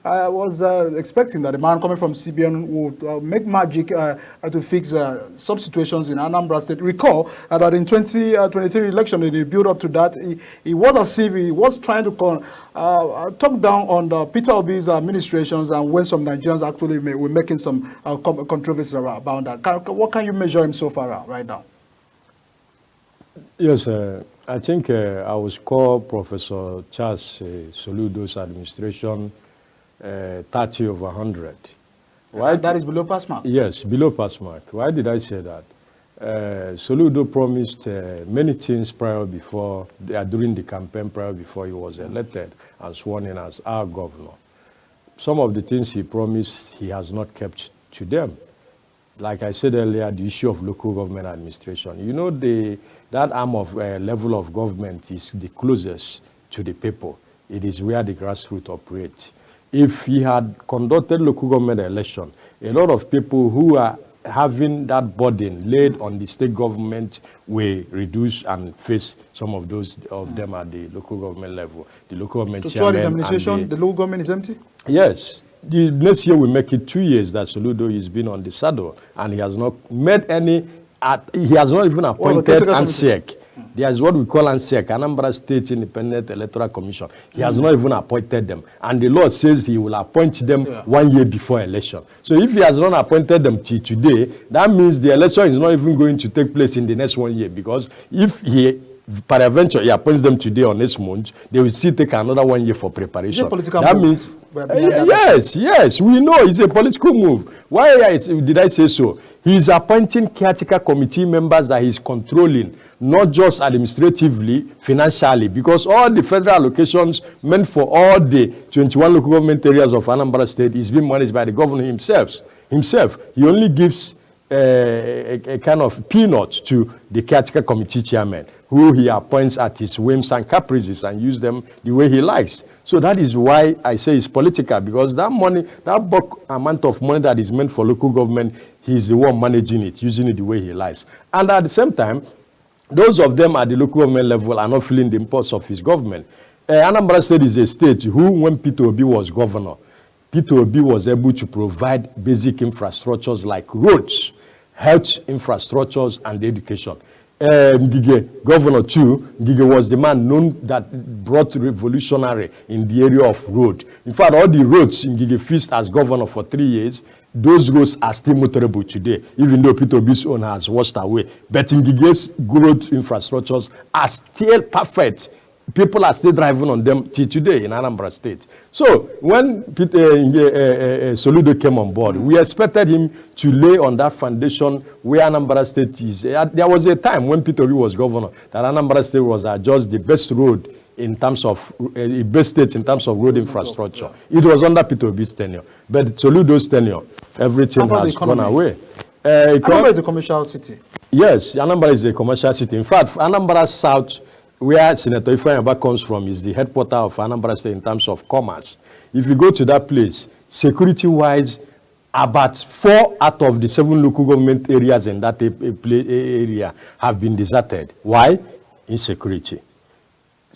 I was expecting that the man coming from CBN would make magic to fix some situations in Anambra State. Recall that in 2023 election, in the build-up to that, he was as if he was trying to talk down on Peter Obi's administrations, and when some Nigerians actually were making some controversies about that. What can you measure him so far right now? Yes, I think I was called Professor Charles Soludo's administration 30 over 100. Why? That is below pass mark? Yes, below pass mark. Why did I say that? Soludo promised many things during the campaign prior before he was elected and sworn in as our governor. Some of the things he promised, he has not kept to them. Like I said earlier, the issue of local government administration. You know, that arm of level of government is the closest to the people. It is where the grassroots operates. If he had conducted local government election, a lot of people who are having that burden laid on the state government will reduce and face some of those of them at the local government level. The local government chairman. Throughout his administration, the local government is empty? Yes. The next year will make it 2 years that Soludo has been on the saddle, and he has not made any. He has not even appointed ANSEC. There is what we call ANSEC, Anambra State Independent Electoral Commission. He has not even appointed them. And the law says he will appoint them 1 year before election. So if he has not appointed them till today, that means the election is not even going to take place in the next 1 year. Because if he, peradventure, he appoints them today or next month, they will still take another 1 year for preparation. That means... yes, we know it's a political move. Why did I say so? He's appointing caretaker committee members that he's controlling, not just administratively, financially, because all the federal allocations meant for all the 21 local government areas of Anambra State is being managed by the governor himself. He only gives a kind of peanut to the caretaker committee chairman, who he appoints at his whims and caprices and use them the way he likes. So that is why I say it's political, because that money, that bulk amount of money that is meant for local government, he's the one managing it, using it the way he likes. And at the same time, those of them at the local government level are not feeling the impulse of his government. Anambra State is a state who, when Peter Obi was governor, Peter Obi was able to provide basic infrastructures like roads, health infrastructures, and education. Ngige, Governor too, Ngige was the man known that brought revolutionary in the area of road. In fact, all the roads Ngige faced as governor for 3 years, those roads are still motorable today, even though Peter Obi's own has washed away. But Ngige's road infrastructures are still perfect. People are still driving on them till today in Anambra State. So when Soludo came on board, we expected him to lay on that foundation where Anambra State is. There was a time when Peter Obi was governor that Anambra State was just the best road in terms of best state in terms of road infrastructure. It was under Peter Obi's tenure, but Soludo's tenure, everything has gone away. Anambra is a commercial city. Yes, Anambra is a commercial city. In fact, Anambra South, where Senator Ifeanyi comes from, is the headquarters of Anambra State in terms of commerce. If you go to that place, security-wise, about 4 out of the 7 local government areas in that area have been deserted. Why? Insecurity.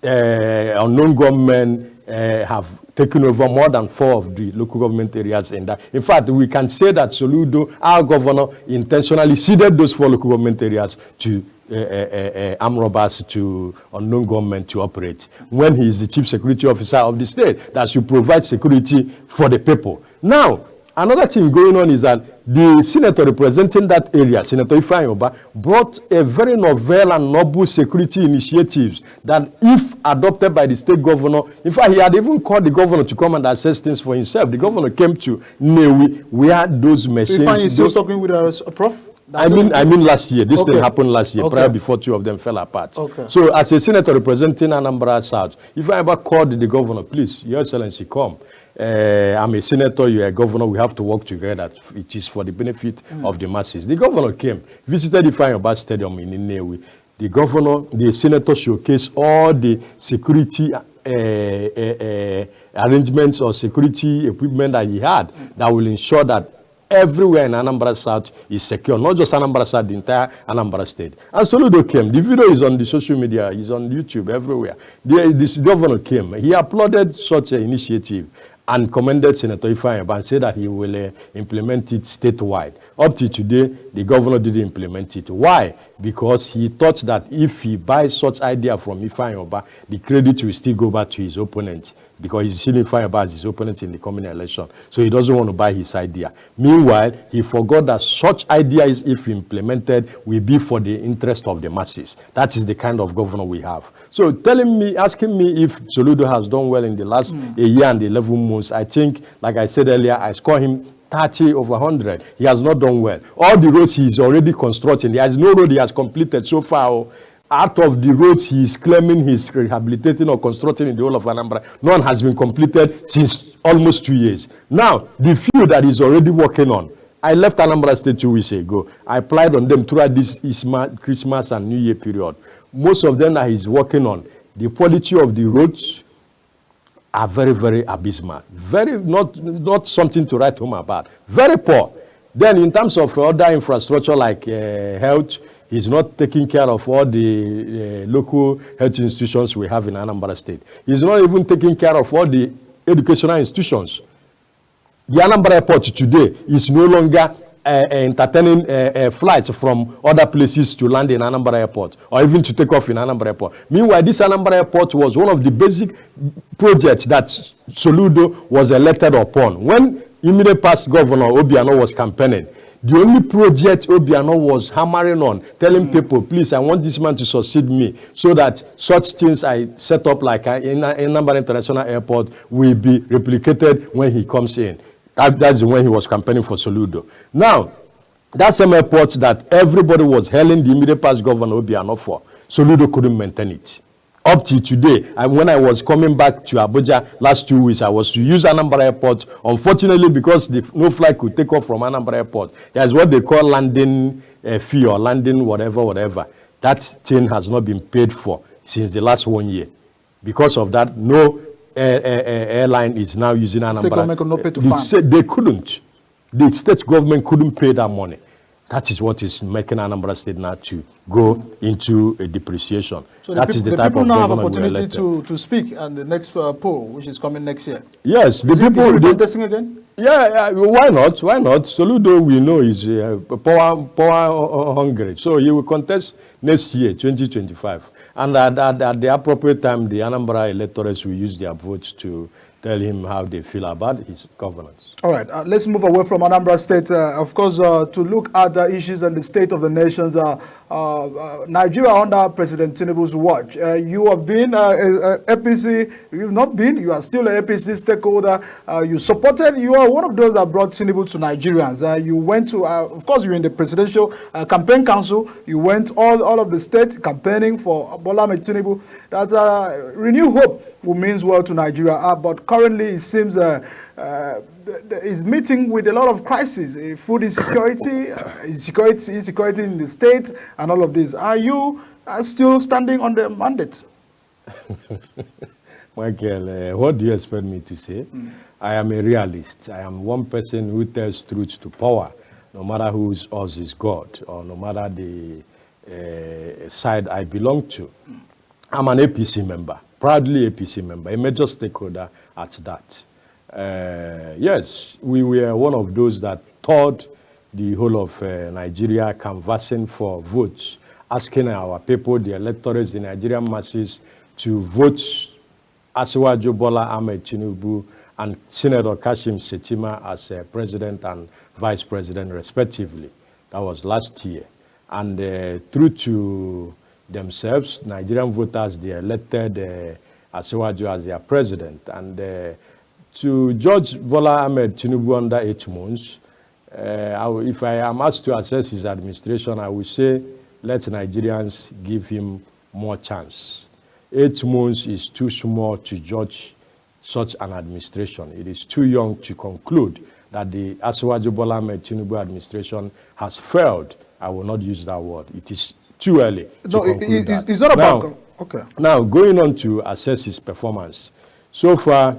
Unknown government have taken over more than 4 of the local government areas in that. In fact, we can say that Soludo, our governor, intentionally ceded those 4 local government areas to armed robbers, to unknown government to operate, when he is the chief security officer of the state that should provide security for the people. Now, another thing going on is that the senator representing that area, Senator Ifeanyi, brought a very novel and noble security initiatives that, if adopted by the state governor, in fact, he had even called the governor to come and assess things for himself. The governor came to Newi, where those machines... Ifeanyi is still talking with a prof? I mean last year. This thing happened last year, prior before 2 of them fell apart. So as a senator representing Anambra South, if I ever called the governor, please, Your Excellency, come. I'm a senator, you're a governor, we have to work together. It is for the benefit of the masses. The governor came, visited the Ifeanyi Stadium in Nnewi. The governor, the senator showcased all the security arrangements or security equipment that he had that will ensure that everywhere in Anambra South is secure, not just Anambra South, the entire Anambra State. And Soludo came. The video is on the social media, it's on YouTube, everywhere. This governor came. He applauded such an initiative. and commended Senator Ifeanyi and said that he will implement it statewide. Up to today, the governor didn't implement it. Why? Because he thought that if he buys such idea from Ifeanyi, the credit will still go back to his opponent, because he's seeing Ifeanyi as his opponent in the coming election. So he doesn't want to buy his idea. Meanwhile, he forgot that such ideas, if implemented, will be for the interest of the masses. That is the kind of governor we have. So asking me if Soludo has done well in the last a year and 11 months, I think, like I said earlier, I score him 30 over 100. He has not done well. All the roads he is already constructing, there is no road he has completed so far. Out of the roads he is claiming he's rehabilitating or constructing in the whole of Anambra, none has been completed since almost 2 years. Now, the few that he's already working on, I left Anambra State 2 weeks ago. I applied on them throughout this Christmas and New Year period. Most of them that he's working on, the quality of the roads are very, very abysmal. Very, not something to write home about. Very poor. Then in terms of other infrastructure like health, he's not taking care of all the local health institutions we have in Anambra State. He's not even taking care of all the educational institutions. The Anambra Airport today is no longer entertaining flights from other places to land in Anambra Airport or even to take off in Anambra Airport. Meanwhile, this Anambra Airport was one of the basic projects that Soludo was elected upon. When immediate past governor Obiano was campaigning, the only project Obiano was hammering on, telling people, please, I want this man to succeed me, so that such things I set up like in Anambra International Airport will be replicated when he comes in. That's when he was campaigning for Soludo. Now, that same airport that everybody was hailing the immediate past governor Obiano for, Soludo couldn't maintain it. Up to today, when I was coming back to Abuja last 2 weeks, I was to use Anambra Airport. Unfortunately, because no flight could take off from Anambra Airport, there's what they call landing fee or landing whatever. That thing has not been paid for since the last 1 year. Because of that, no airline is now using Anambra. State government could not pay to fund. They couldn't. The state government couldn't pay that money. That is what is making Anambra State now to go into a depreciation. So that is the type of government we now have opportunity to speak on the next poll, which is coming next year. Yes, the people are contesting again. Yeah, why not? Why not? Soludo, we know, is power hungry, so he will contest next year, 2025, and at the appropriate time, the Anambra electors will use their votes to tell him how they feel about his governance. All right, let's move away from Anambra State, of course, to look at the issues and the state of the nations. Nigeria under President Tinubu's watch. You have been APC, you've not been, you are still an APC stakeholder. You supported, you are one of those that brought Tinubu to Nigerians. You went to, of course, you're in the presidential campaign council. You went all of the states campaigning for Bola Ahmed Tinubu. That's renewed hope who means well to Nigeria. But currently, it seems is meeting with a lot of crises, food insecurity, insecurity in the state, and all of this. Are you still standing on the mandate? Michael, what do you expect me to say? I am a realist. I am one person who tells truth to power, no matter whose us is God, or no matter the side I belong to. I'm an APC member, proudly APC member, a major stakeholder at that. Yes, we were one of those that toured the whole of Nigeria canvassing for votes, asking our people, the electors, the Nigerian masses, to vote Asiwaju Bola Ahmed Tinubu and Senator Kashim Shettima as president and vice president, respectively. That was last year. And true to themselves, Nigerian voters, they elected Asiwaju as their president. And to Judge Bola Ahmed Tinubu under 8 months, if I am asked to assess his administration, I would say let Nigerians give him more chance. 8 months is too small to judge such an administration. It is too young to conclude that the Asiwaju Bola Ahmed Tinubu administration has failed. I will not use that word. It is too early to conclude that. It's not about... Okay. Now, going on to assess his performance, so far,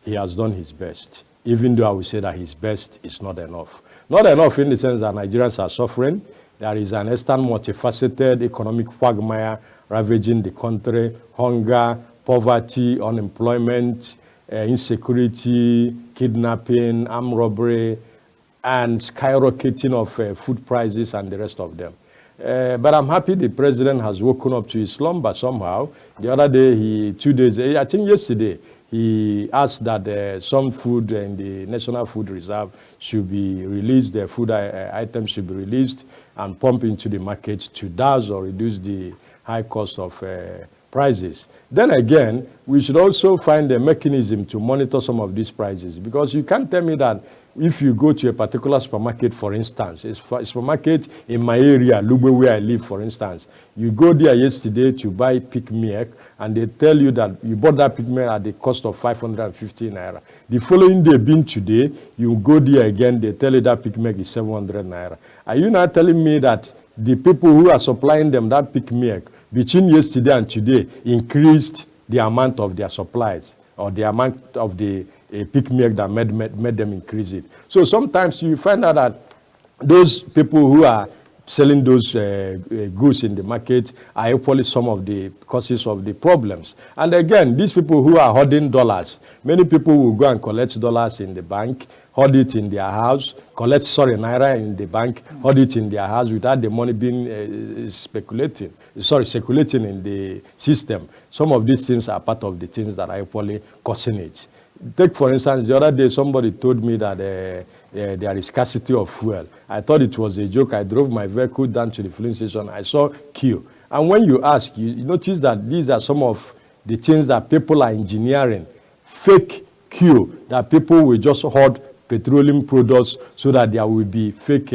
he has done his best, even though I would say that his best is not enough. Not enough in the sense that Nigerians are suffering. There is an Eastern multifaceted economic quagmire ravaging the country, hunger, poverty, unemployment, insecurity, kidnapping, armed robbery, and skyrocketing of food prices and the rest of them. But I'm happy the president has woken up to his slumber somehow. The other day, 2 days, I think yesterday, he asked that some food in the National Food Reserve should be released, the food items should be released and pumped into the market to douse or reduce the high cost of prices. Then again, we should also find a mechanism to monitor some of these prices, because you can't tell me that if you go to a particular supermarket, for instance, a supermarket in my area, Lube, where I live, for instance, you go there yesterday to buy pig milk, and they tell you that you bought that pig milk at the cost of 550 naira. The following day, being today, you go there again, they tell you that pig milk is 700 naira. Are you now telling me that the people who are supplying them that pig milk between yesterday and today increased the amount of their supplies, or the amount of the pig milk that made them increase it? So sometimes you find out that those people who are selling those goods in the market are equally some of the causes of the problems. And again, these people who are hoarding dollars, many people will go and collect dollars in the bank, hoard it in their house, naira in the bank, hoard it in their house without the money being circulating in the system. Some of these things are part of the things that are equally causing it. Take, for instance, the other day somebody told me that there is scarcity of fuel. I thought it was a joke. I drove my vehicle down to the filling station. I saw queue. And when you ask, you notice that these are some of the things that people are engineering. Fake queue, that people will just hoard petroleum products so that there will be fake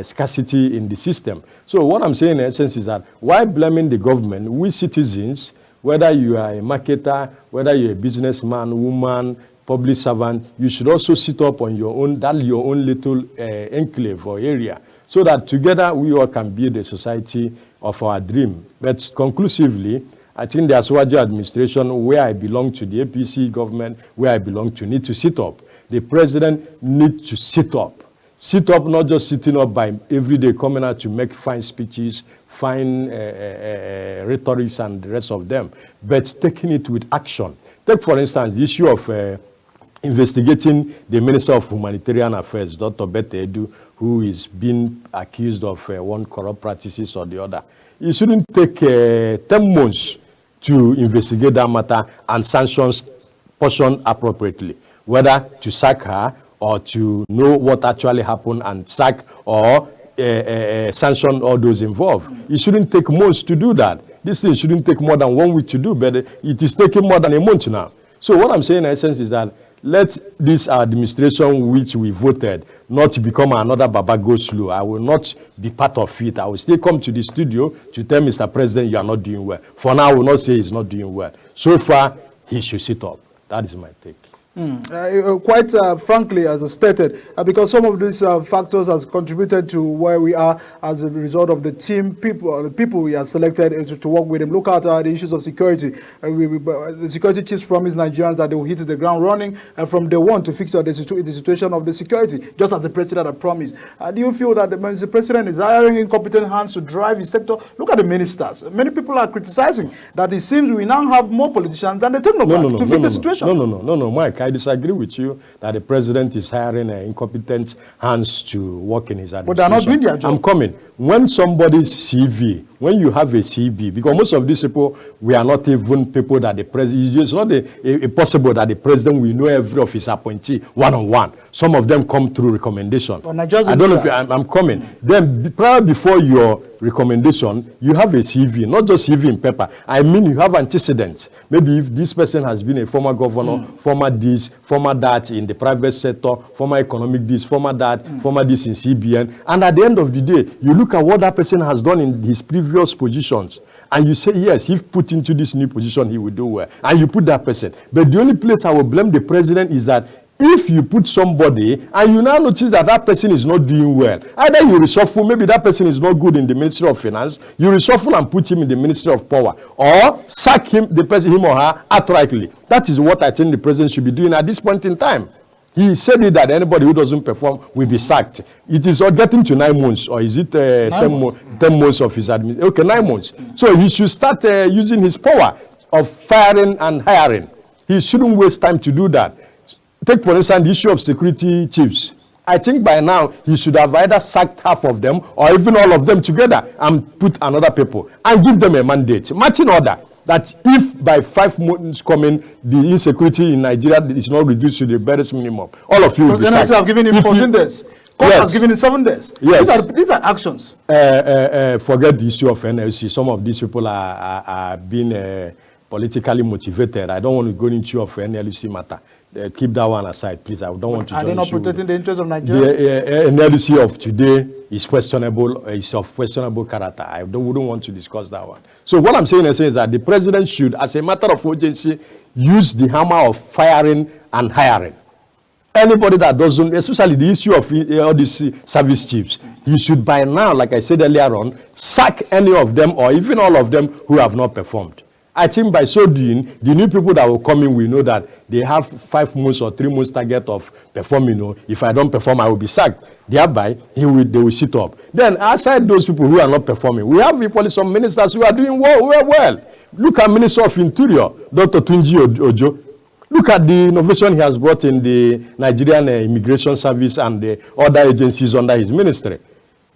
scarcity in the system. So what I'm saying in essence is that why blaming the government? We citizens, whether you are a marketer, whether you're a businessman, woman, public servant, you should also sit up on your own little enclave or area, so that together we all can build a society of our dream. But conclusively, I think the Aswaji administration, where I belong to, the APC government, where I belong to, need to sit up. The president needs to sit up. Sit up, not just sitting up by every day coming out to make fine speeches, fine rhetorics and the rest of them, but taking it with action. Take, for instance, the issue of investigating the Minister of Humanitarian Affairs, Dr. Bete Edu, who is being accused of one corrupt practices or the other. It shouldn't take 10 months to investigate that matter and sanctions portion appropriately, whether to sack her or to know what actually happened and sack or sanction all those involved. It shouldn't take months to do that. This thing shouldn't take more than 1 week to do, but it is taking more than a month now. So what I'm saying in essence is that let this administration which we voted not become another Baba go slow. I will not be part of it. I will still come to the studio to tell Mr. President you are not doing well. For now, I will not say he's not doing well. So far, he should sit up. That is my take. Quite frankly, as I stated, because some of these factors has contributed to where we are as a result of the people we have selected to work with them. Look at the issues of security. The security chiefs promised Nigerians that they will hit the ground running from day one to fix the situation of the security, just as the president had promised. Do you feel that the president is hiring incompetent hands to drive his sector? Look at the ministers. Many people are criticizing that it seems we now have more politicians than the technocrats to fix the situation. No, Mike. I disagree with you that the president is hiring incompetent hands to work in his administration. But they're not doing their job. I'm coming. When somebody's CV, when you have a CV, because most of these people, we are not even people that the president, it's not possible that the president will know every of his appointee one-on-one. Some of them come through recommendation. I don't know if I'm coming. Then prior before your recommendation, you have a CV, not just CV in paper. I mean, you have antecedents. Maybe if this person has been a former governor, former this, former that in the private sector, former economic this, former that, former this in CBN. And at the end of the day, you look at what that person has done in his previous positions, and you say, yes, if put into this new position, he will do well. And you put that person. But the only place I will blame the president is that if you put somebody and you now notice that that person is not doing well, either you reshuffle, maybe that person is not good in the Ministry of Finance, you reshuffle and put him in the Ministry of Power, or sack him, him or her outrightly. That is what I think the president should be doing at this point in time. He said it that anybody who doesn't perform will be sacked. It is getting to 9 months, or is it 10 months of his administration? Okay, 9 months. So he should start using his power of firing and hiring He shouldn't waste time to do that. Take, for instance, the issue of security chiefs. I think by now he should have either sacked half of them or even all of them together and put another people and give them a mandate. Marching order that if by 5 months coming the insecurity in Nigeria is not reduced to the barest minimum, all of you will be sacked. Because have given him 14 days. Court has given him 7 days. Yes. These are actions. Forget the issue of NLC. Some of these people are being politically motivated. I don't want to go into of NLC matter. Keep that one aside, please. I don't want to. Are they not protecting the interests of Nigeria? The NLC of today is questionable. Is of questionable character. I wouldn't want to discuss that one. So what I'm saying is that the president should, as a matter of urgency, use the hammer of firing and hiring. Anybody that doesn't, especially the issue of all these service chiefs, he should by now, like I said earlier on, sack any of them or even all of them who have not performed. I think by so doing, the new people that will come in will know that they have 5 months or 3 months target of performing. You know, if I don't perform, I will be sacked. Thereby, they will sit up. Then, outside those people who are not performing, we have equally some ministers who are doing well. Look at Minister of Interior, Dr. Tunji Ojo. Look at the innovation he has brought in the Nigerian Immigration Service and the other agencies under his ministry.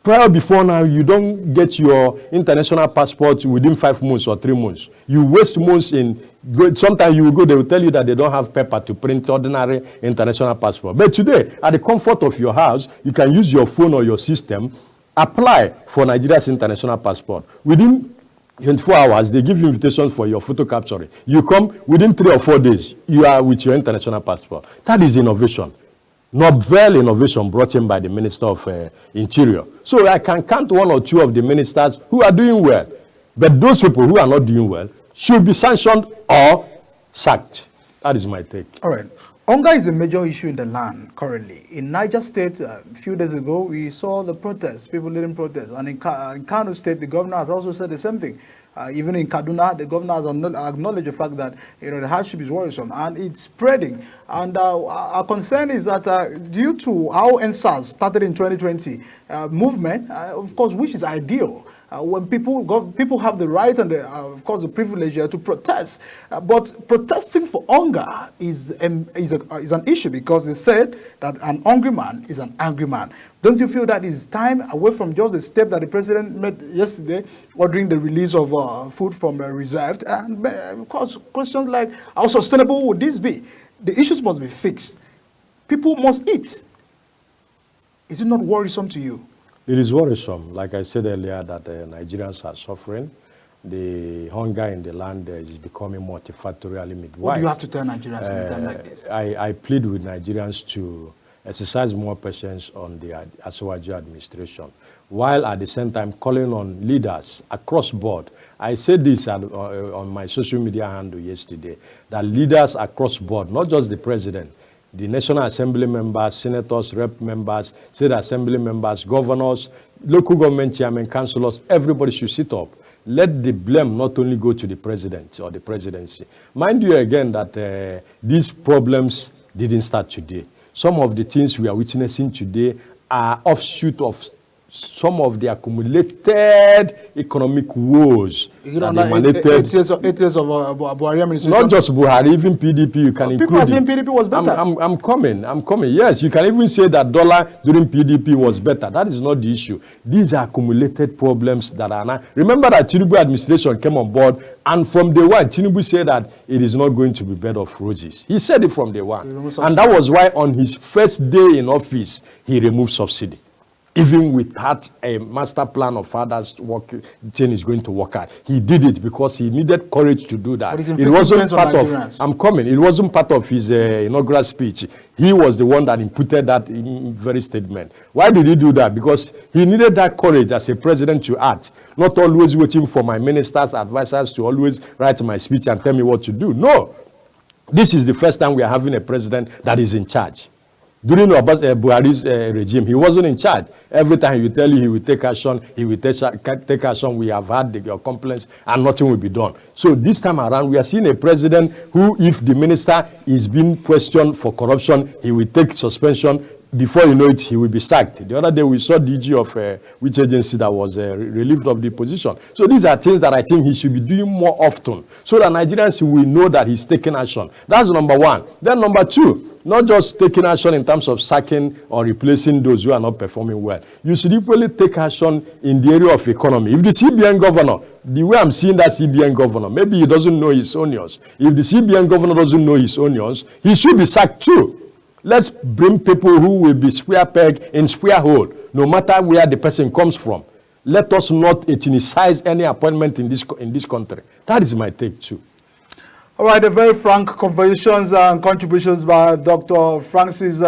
Prior before now, you don't get your international passport within 5 months or 3 months. You waste months in, sometimes you will go, they will tell you that they don't have paper to print ordinary international passport. But today, at the comfort of your house, you can use your phone or your system, apply for Nigeria's international passport. Within 24 hours, they give you invitations for your photo capturing. You come, within 3 or 4 days, you are with your international passport. That is innovation. Novel innovation brought in by the Minister of Interior. So I can count 1 or 2 of the ministers who are doing well. But those people who are not doing well should be sanctioned or sacked. That is my take. All right. Hunger is a major issue in the land currently. In Niger State, a few days ago, we saw the protests, people leading protests. And in Kano State, the governor has also said the same thing. Even in Kaduna, the governor has acknowledged the fact that the hardship is worrisome and it's spreading. And our concern is that due to how NSAS started in 2020 movement, of course, which is ideal. When people have the right and of course the privilege to protest, but protesting for hunger is an issue because they said that an hungry man is an angry man. Don't you feel that it's time away from just the step that the president made yesterday, ordering the release of food from reserved, and of course questions like how sustainable would this be? The issues must be fixed. People must eat. Is it not worrisome to you? It is worrisome. Like I said earlier, that Nigerians are suffering. The hunger in the land is becoming multifactorially midwide. What do you have to tell Nigerians in a time like this? I plead with Nigerians to exercise more patience on the Asiwaju administration, while at the same time calling on leaders across board. I said this on my social media handle yesterday, that leaders across board, not just the president, the National Assembly members, senators, rep members, state assembly members, governors, local government chairmen, councillors, everybody should sit up. Let the blame not only go to the president or the presidency. Mind you again that these problems didn't start today. Some of the things we are witnessing today are offshoot of some of the accumulated economic woes. Is it under 8 years of Buhari administration? Not just Buhari, even PDP, you can include. People are saying PDP was better. I'm coming. Yes, you can even say that dollar during PDP was better. That is not the issue. These are accumulated problems that are now. Remember that Tinubu administration came on board, and from day one, Tinubu said that it is not going to be bed of roses. He said it from day one. And that was why on his first day in office, he removed subsidy. Even without a master plan of others thing is going to work out. He did it because he needed courage to do that. It wasn't part of, it wasn't part of his inaugural speech. He was the one that inputted that very statement. Why did he do that? Because he needed that courage as a president to act, not always waiting for my ministers, advisors to always write my speech and tell me what to do. No. This is the first time we are having a president that is in charge. During Buhari's regime, he wasn't in charge. Every time he will tell you he will take action, he will take action. We have had your complaints and nothing will be done. So this time around, we are seeing a president who, if the minister is being questioned for corruption, he will take suspension, before you know it, he will be sacked. The other day we saw DG of which agency that was relieved of the position. So these are things that I think he should be doing more often, so that Nigerians will know that he's taking action. That's number one. Then number two, not just taking action in terms of sacking or replacing those who are not performing well. You should equally take action in the area of economy. If the CBN governor, the way I'm seeing that CBN governor, maybe he doesn't know his onions. If the CBN governor doesn't know his onions, he should be sacked too. Let's bring people who will be square peg in square hole, no matter where the person comes from. Let us not ethnicize any appointment in this country. That is my take too. All right, a very frank conversations and contributions by Dr. Francis.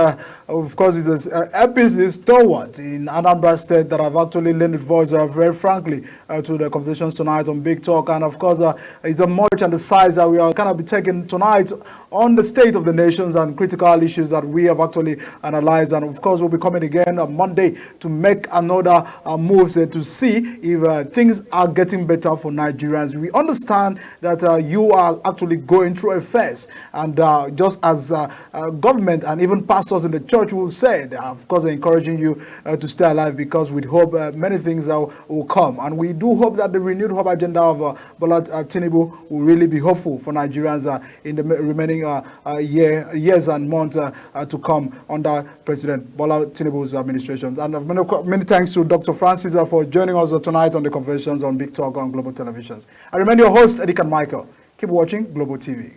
Of course, it is APC stalwart in Anambra State that have actually lent his voice very frankly to the conversations tonight on Big Talk. And of course, it's a much and the size that we are kind of be taking tonight on the state of the nations and critical issues that we have actually analyzed. And of course, we'll be coming again on Monday to make another moves to see if things are getting better for Nigerians. We understand that you are actually going through a phase, and just as government and even pastors in the church will say, of course, encouraging you to stay alive, because we hope many things will come. And we do hope that the renewed hope agenda of Bola Tinubu will really be hopeful for Nigerians in the remaining years and months to come under President Bola Tinubu's administration. And many thanks to Dr. Francis for joining us tonight on the conversations on Big Talk on Global Televisions. I remain your host, Eddie Michael. Keep watching Global TV.